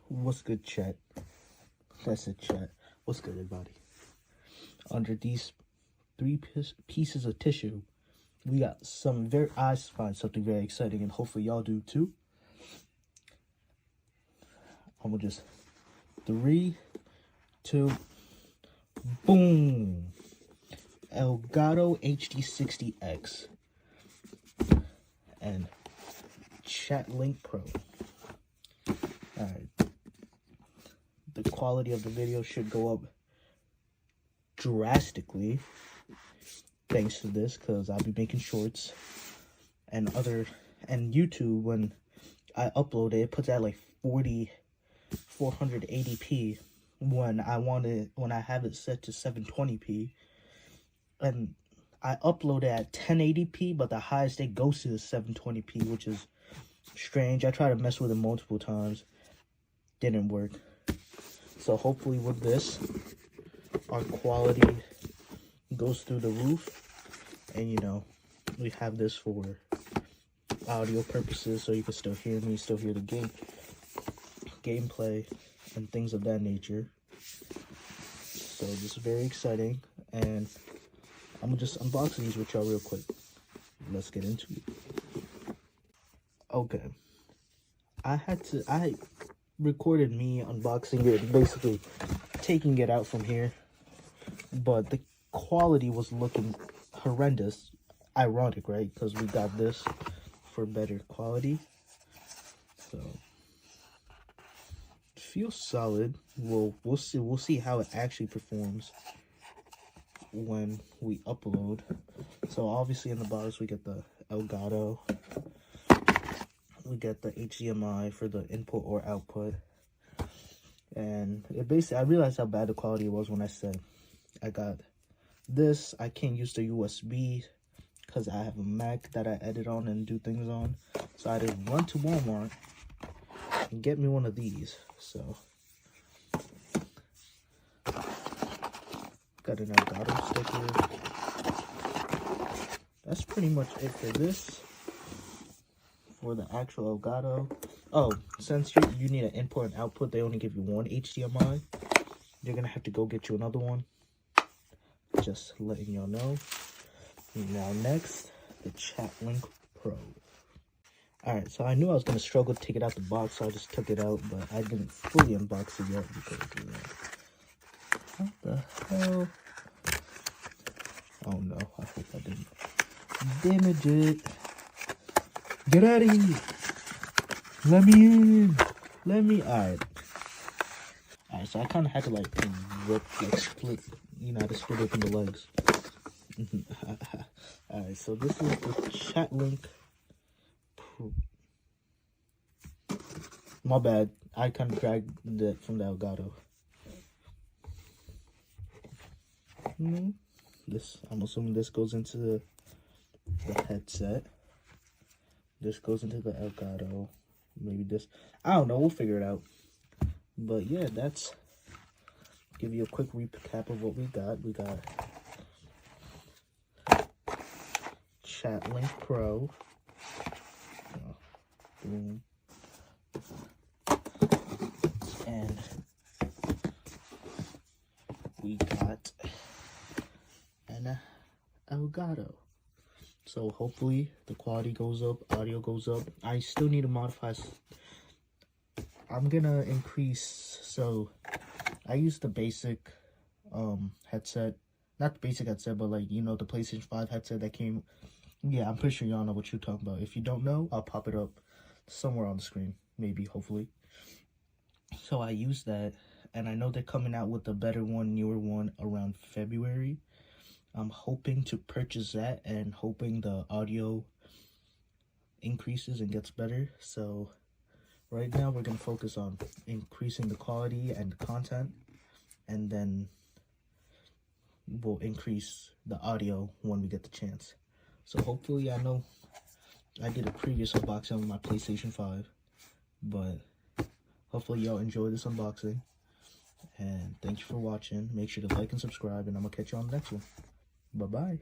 What's good, chat? That's it, chat. What's good, everybody? Under these three pieces of tissue, we got I find something very exciting, and hopefully y'all do too. I'm gonna just 3, 2, boom! Elgato HD60X and ChatLink Pro. Alright. The quality of the video should go up drastically thanks to this, because I'll be making shorts and YouTube, when I upload it, it puts at like 480p when I have it set to 720p, and I upload it at 1080p, but the highest it goes to is 720p, which is strange. I tried to mess with it multiple times, didn't work. So hopefully with this, our quality goes through the roof, and you know, we have this for audio purposes, so you can still hear me, still hear the gameplay and things of that nature. So this is very exciting, and I'm gonna just unbox these with y'all real quick. Let's get into it. Okay, I recorded me unboxing it, basically taking it out from here, but the quality was looking horrendous. Ironic, right? Because we got this for better quality. So it feels solid. We'll see how it actually performs when we upload. So obviously in the box we get the Elgato. We get the HDMI for the input or output. And it basically, I realized how bad the quality was when I said I got this. I can't use the USB because I have a Mac that I edit on and do things on. So I had to run to Walmart and get me one of these. So got an Elgato sticker. That's pretty much it for this. For the actual Elgato. Oh, since you need an input and output, they only give you one HDMI. You're gonna have to go get you another one. Just letting y'all know. Now next, the ChatLink Pro. Alright, so I knew I was gonna struggle to take it out the box, so I just took it out, but I didn't fully unbox it yet because what the hell? Oh no, I hope I didn't damage it. Get out of here! Let me in! Let me... Alright, so I kind of had to like split, you know, how to split open the legs. Alright, so this is the ChatLink Pro. My bad, I kind of dragged that from the Elgato. I'm assuming this goes into the headset. This goes into the Elgato. Maybe this. I don't know. We'll figure it out. But yeah, that's... Give you a quick recap of what we got. We got ChatLink Pro. Boom. And we got an Elgato. So hopefully the quality goes up, audio goes up. I still need to modify. I'm gonna increase. So I use the basic headset, not the basic headset, but like, you know, the PlayStation 5 headset that came. Yeah, I'm pretty sure y'all know what you're talking about. If you don't know, I'll pop it up somewhere on the screen, maybe, hopefully. So I use that, and I know they're coming out with a better one, newer one around February. I'm hoping to purchase that and hoping the audio increases and gets better. So right now we're going to focus on increasing the quality and the content, and then we'll increase the audio when we get the chance. So hopefully, I know I did a previous unboxing of my PlayStation 5, but hopefully y'all enjoy this unboxing. And thank you for watching. Make sure to like and subscribe, and I'm going to catch you on the next one. Bye-bye.